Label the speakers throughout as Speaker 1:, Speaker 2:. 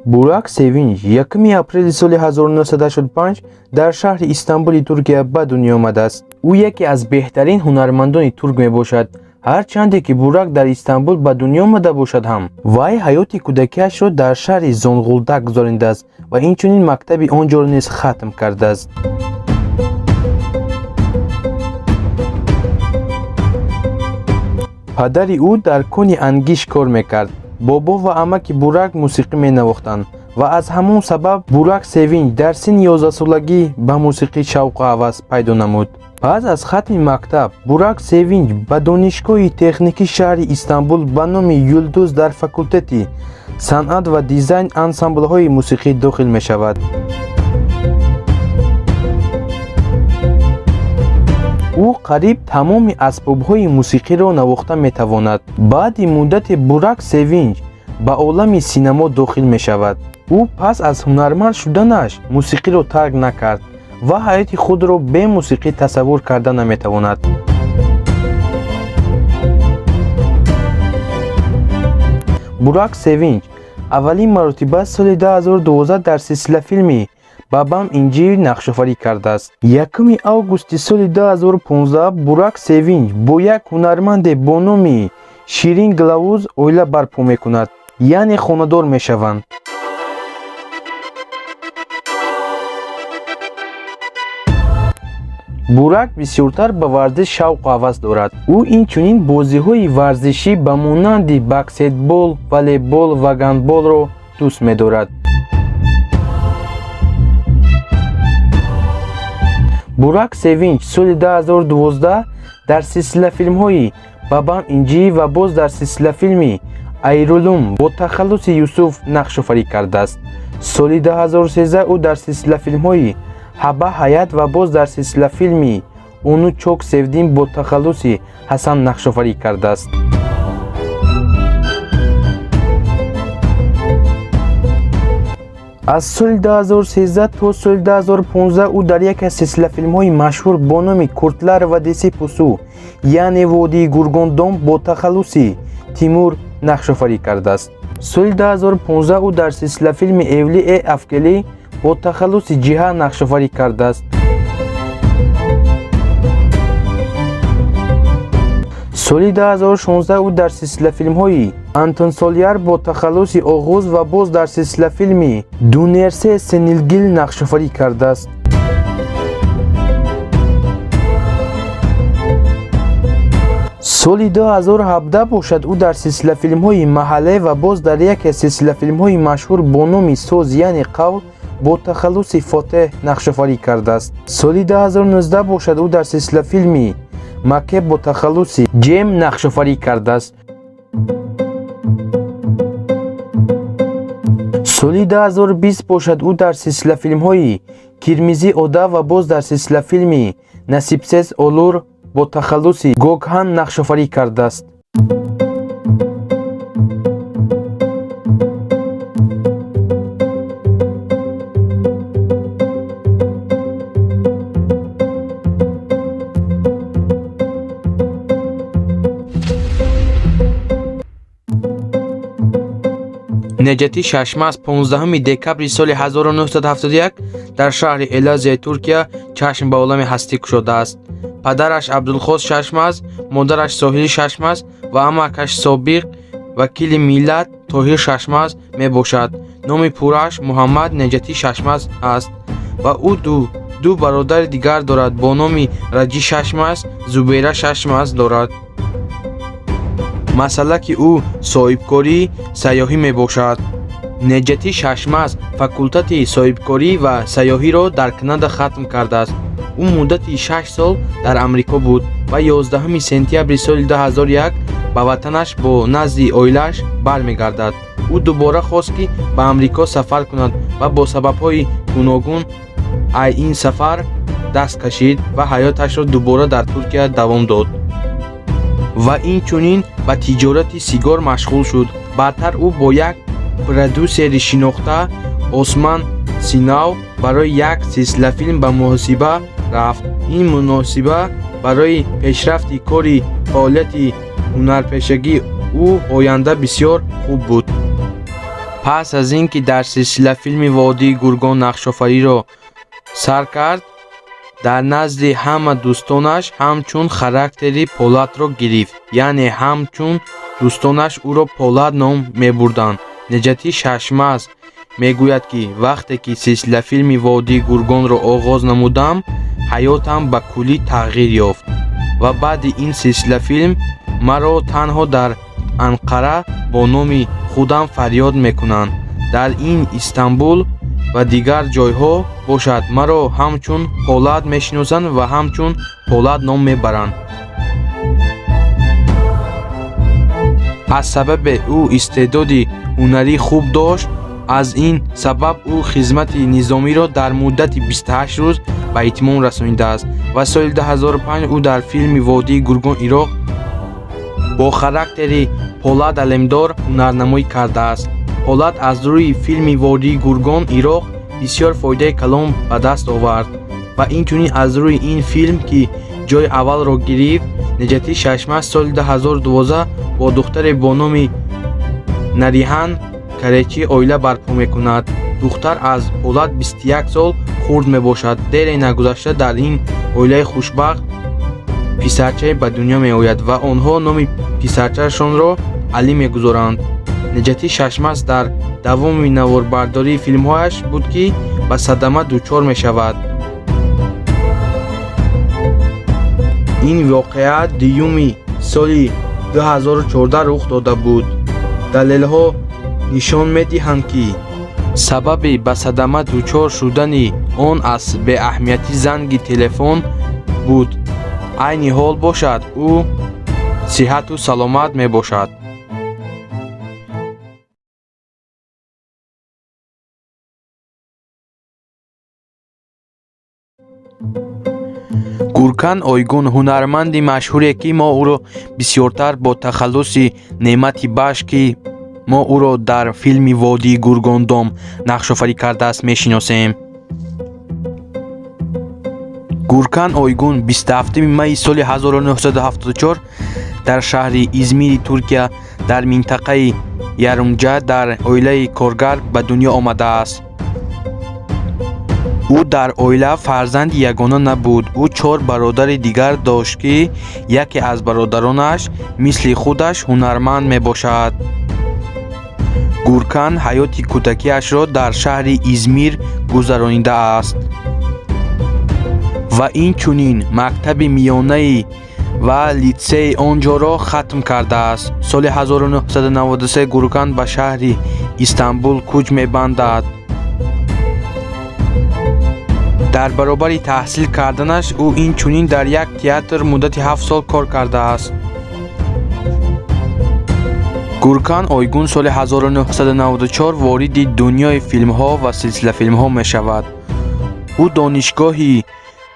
Speaker 1: Burak Sevinç 1 april سال 1985 در شهر استانبول ترکیه به دنیا آمده است. او یکی از بهترین هنرمندان ترک می باشد. هرچند که بوراک در استانبول به دنیا آمده باشد هم وی حیات کودکیش را در شهر زونگولداک گذرانده است و اینچنین مکتب آنجا را نیز ختم کرده است. پدر او در کن انگیش کار میکرد. بابا و عمک بوراک موسیقی می نواختند و از همون سبب بوراک سوینچ در سن 11 سالگی به موسیقی شوق و هوس پیدا نمود. پس از ختم مکتب بوراک سوینچ به دانشگاه تکنیکی شهر استانبول به نام یولدوز در فاکولته صنعت و دیزاین انسامبل های موسیقی داخل می شود. او قریب تمام اسباب های موسیقی را نواخته می تواند. بعد مدت بوراک سوینچ به عالم سینما داخل می شود. او پس از هنرمند شدنش موسیقی را ترک نکرد و حیات خود را به موسیقی تصور کرده نمی تواند. بوراک سوینچ اولین مرتبه سال 2012 در سلسله فیلمی بابام اینجی نقش‌آفرینی کرده است. 1 آگوست سال 2015 بوراک سوینچ با یک هنرمند با نام شیرین گلاوز اویله برپا می‌کند، یعنی خانه‌دار می‌شوند. بوراک بسیارتر به ورزش شوق و هوس دارد. او اینچنین بازی‌های ورزشی به مانند بسکتبال، والیبال و گندبال را دوست می‌دارد. بوراک سوینچ سال 2012 در سلسله فیلم‌های بابام اینجی و باز در سلسله فیلمی ایرولوم با تخلص یوسف نقش‌آفرینی کرده است. سال 2013 او در سلسله فیلم‌های حبه حیات و باز در سلسله فیلمی اونو چوک سفدیم با تخلص حسن نقش‌آفرینی کرده است. از سال 2013 تا سال 2015 او در یک از سلسله فیلم های مشهور با نام کورتلر و دیسی پوسو یعنی وادی گورگوندام با تخلص تیمور نقش‌آفرینی کرده است. سال 2015 او در سلسله فیلم اولی افکلی با تخلص جیها نقش‌آفرینی کرده است. سال 2016 او در سلسله فیلم های انتون سولیر با تخلص آغوز و باز در سلسله فیلمی دونرسه سنیلگیل نقش‌آفرینی کرده است. سال 2017 باشد او در سلسله فیلم های محله و باز در یک از سلسله فیلم های مشهور با نام سوز یعنی قول با تخلص فاتح نقش‌آفرینی کرده است. سال 2019 باشد او در سلسله فیلمی مکه با تخلص جیم نقش‌آفرینی کرده است. سال 2020 باشد او در سلسله فیلم های کرمیزی اودا و باز در سلسله فیلمی نصیبسز اولور با تخلص گوگهان نقش‌آفرینی کرده است. نجاتی ششماز 15 دکبر سال 1971 در شهر الازیای ترکیه چشم به عالم هستی گشوده است. پدرش عبدالخوست ششماز، مادرش ساحل ششماز و عمکش سابق وکیل ملت طاهر ششماز می باشد. نام پورش محمد نجاتی ششماز است و او دو برادر دیگر دارد با نام رجی ششماز، زبیره ششماز دارد. مسلک او صاحبکاری سیاحی می باشد. نجاتی ششماز فاکولته صاحبکاری و سیاحی را در کانادا ختم کرده است. او مدت 6 سال در امریکا بود و 11 سپتامبر سال 2001 به وطنش با نزد عائله‌اش برمیگردد. او دوباره خواست که به امریکا سفر کند و با سبب‌های گوناگون این سفر دست کشید و حیاتش را دوباره در ترکیه دوام داد و اینچنین به تجارت سیگار مشغول شد. بعدتر او با یک پرودوسر شناخته عثمان سیناو برای یک سلسله فیلم به محاسبه رفت. این مناسبه برای پیشرفت کاری فعالیت هنرپیشگی او آینده بسیار خوب بود. пас аз ин ки дар силсила филми Водии Гургон нақшофариро сар кард, дар назди ҳама дӯстонаш ҳамчун характери Полатро гирифт, яъне ҳамчун дӯстонаш ӯро Полат ном мебурданд. Неҷати Шашмаз мегӯяд ки вақте ки силсилафилми Водии Гургонро оғоз намудам, ҳаётам ба куллӣ тағйир ёфт ва баъди ин силсилафилм маро танҳо дар Анқара бо номи худам фарёд мекунанд. Дар ин Истанбул ва дигар ҷойҳо бошад маро ҳамчун Полат мешиносанд ва ҳамчун Полат ном мебаранд. аз сабаби ӯ истеъдоди ҳунарӣ хуб дошт, аз ин сабаб ӯ хизмати низомиро дар муддати 28 рӯз ба итмом расонидааст ва соли 2005 ӯ дар филми Водии Гургон Ироқ бо характери Полат Алемдор ҳунарнамоӣ кардааст. Полат аз рӯи филми Водии Гургон Ироқ бисёр фоидаи калон ба даст овард ва инчунин аз рӯи ин филм ки ҷойи аввалро гирифт, Неҷати Шашмаз соли 2012 бо духтаре бо номи Нариҳан Каречӣ оила барпо мекунад. духтар аз Полат 21 сол хурд мебошад. Дере нагузашта дар ин оилаи хушбахт писарчае ба дунё меояд ва онҳо номи писарчаашонро Алӣ мегузоранд. Неҷати Шашмаз дар давоми наворбардории филмҳояш буд ки ба садама дучор мешавад. ин воқеа 2 соли 2014 рух дода буд. далелҳо нишон медиҳанд ки сабаби ба садама дучор шудани он аз беаҳамияти занги телефон буд. айни ҳол бошад, ӯ сиҳату саломат мебошад. Гуркан Ойгун ҳунарманди машҳуре ки мо ӯро бисёртар бо тахаллуси Неъмати Бахш ки мо ӯро дар филми Водии Гургондом нақшофарӣ кардааст мешиносем. Гуркан Ойгун 27 майи соли 1974 дар шаҳри Измири Туркия дар минтақаи Ярумҷа дар оилаи коргар ба дунё омадааст. ӯ дар оила фарзанди ягона набуд. ӯ 4 бародари дигар дошт ки яке аз бародаронаш мисли худаш ҳунарманд мебошад. Гуркан ҳаёти кӯдакиашро дар шаҳри Измир гузаронидааст ва инчунин мактаби миёнаи ва литсеи онҷоро хатм кардааст. соли 1993 Гуркан ба шаҳри Истанбул кӯч мебандад. дар баробари таҳсил карданаш ӯ инчунин дар як театр муддати 7 сол кор кардааст. Гуркан Ойгун соли 1994 вориди дунёи филмҳо ва силсилафилмҳо мешавад. ӯ донишгоҳи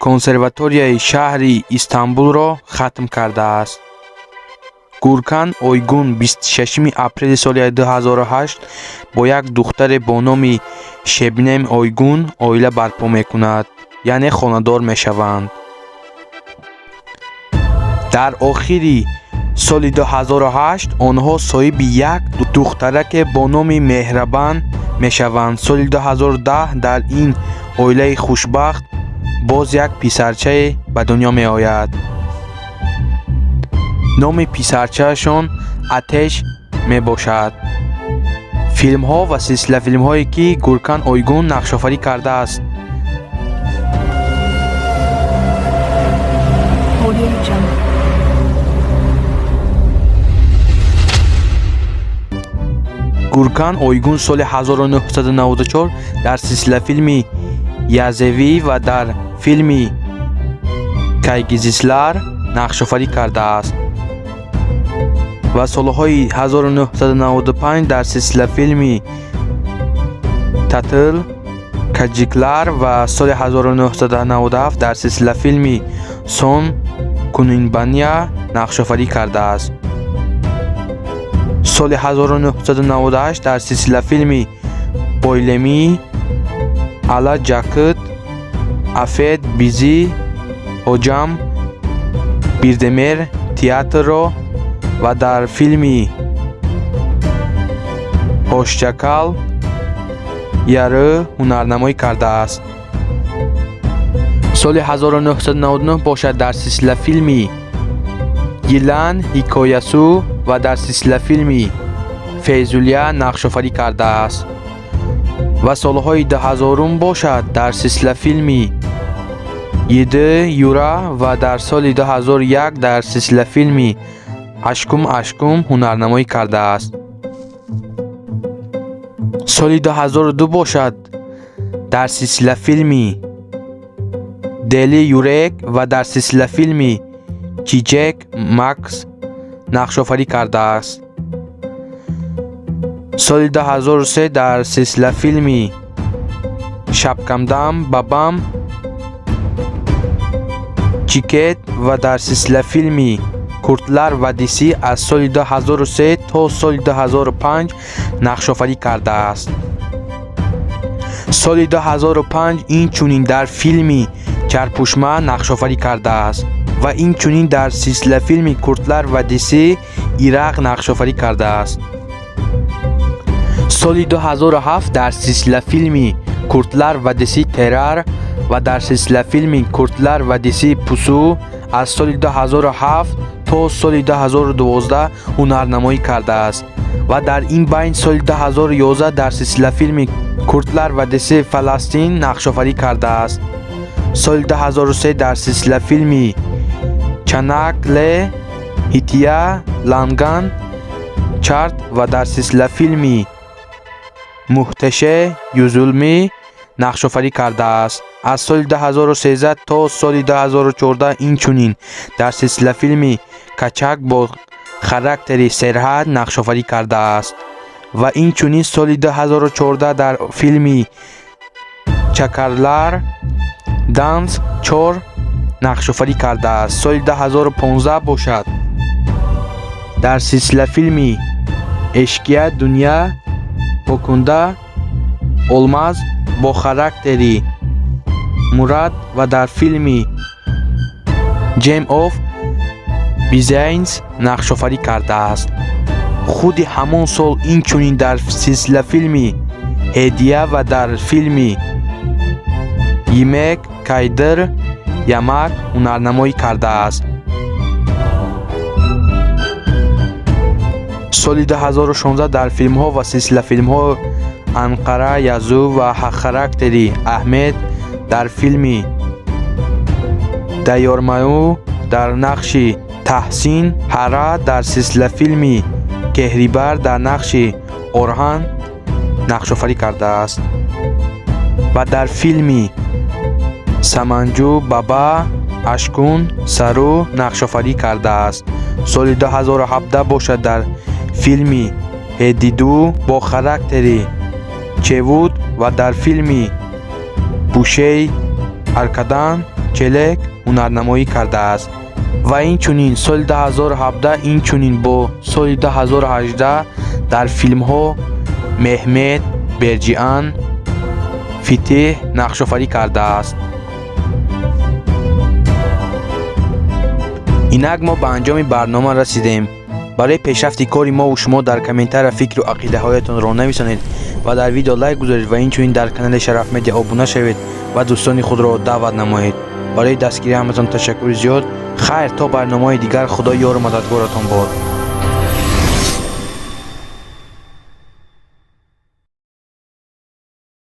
Speaker 1: консерваторияи шаҳри Истанбулро хатм кардааст. Гуркан Ойгун 26 апрели соли 2008 бо як духтаре бо номи Шебнем Ойгун оила барпо мекунад, яъне хонадор мешаванд. дар охири соли 2008 онҳо соҳиби як духтараке бо номи Меҳрабан мешаванд. соли 2010 дар ин оилаи хушбахт боз як писарчае ба дунё меояд. номи писарчаашон Атеш мебошад. филмҳо ва силсилафилмҳое ки Гуркан Ойгун нақшофарӣ кардааст. Гуркан Ойгун соли 1994 дар силсилафилми Язевӣ ва дар филми Кайгизислар нақшофарӣ кардааст ва солҳои 1995 дар силсилафилми Татил, Каҷиклар ва соли 1997 дар силсилафилми Сон Кунинбания нақшофарӣ кардааст. соли 1998 дар силсилафилми Бойлемӣ, Ала Ҷакит, Афед Бизӣ, Ҳоҷам Бирдемер театрро ва дар филми ҳошчакал яры ҳунарнамоӣ кардааст. соли 1999 бошад дар силсила филми гилан ҳикоясу ва дар силсила филми фейзулия нақшофарӣ кардааст. ва солҳои 2000 бошад дар силсила филми Иди Юра ва дар соли 2001 дар силсила филми Ашкум Ашкум ҳунарнамоӣ кардааст. соли 2002 бошад дар силсила филми Дели Юрек ва дар силсила филми Чичек Макс нақшофарӣ кардааст. соли 2003 дар силсила филми Шабкамдам Бабам Чикет ва дар силсила филми Куртлар Вадиси аз соли 2003 то соли 2005 нақшофарӣ кардааст. соли 2005 инчунин дар филми Чарпушма нақшофарӣ кардааст ва инчунин дар силсила филми Куртлар Вадиси Ирақ нақшофарӣ кардааст. соли 2007 дар силсила филми Куртлар Вадиси Террор ва дар силсила филми Куртлар Вадиси Пусу аз соли 2007 то соли 2012 ҳунарнамоӣ кардааст ва дар ин байн соли 2011 дар силсила филми Куртлар Вадиси Фаластин нақшофарӣ кардааст. соли 2003 дар силсила филми Чанакле Ҳития Ланган Чарт ва дар силсила филми Муҳтеше Юзулмӣ нақшофарӣ кардааст. аз соли 2013 то соли 2014 инчунин дар силсила филми Качак бо характери серҳад нақшофарӣ кардааст ва инчунин соли 2014 дар филми Чакарлар Данс 4 нақшофарӣ кардааст. соли 2015 бошад дар силсила филми Эшкия Дуния Покунда Олмаз бо характери Мурад ва дар филми Jam of Bizines нақшофарӣ кардааст. худи ҳамон сол инчунин дар силсила филми Ҳедия ва дар филми Йимек Кайдр Ямак ҳунарнамоӣ кардааст. соли 2016 дар филмҳо ва силсила филмҳо Анқара Язу ва характери Аҳмед дар филми Дайёрмаю дар нақши Таҳсин Ҳара дар силсила филми Кеҳрибар дар нақши Орҳан нақшофарӣ кардааст ва дар филми Саманҷу Баба Ашкун Сару нақшофарӣ кардааст. соли 2017 бошад дар филми Ҳедиду бо характери Чевуд ва дар филми Пушей Аркадан Челек ҳунарнамоӣ кардааст ва инчунин соли 2017 инчунин бо соли 2018 дар филмҳо Меҳмед Берҷиан Фитеҳ нақшофарӣ кардааст. инак мо ба анҷоми барнома расидем. барои пешрафти кори мову шумо дар комментария фикру ақидаҳоятонро нависонед ва дар видео лайк гузоред ва инчунин дар канали Шараф Медиа обуна шавед ва дӯстони худро даъват намоед. барои дастгирии ҳаматон ташаккури зиёд. хайр, то барномаҳои дигар. худо ёру мададгоратон бод.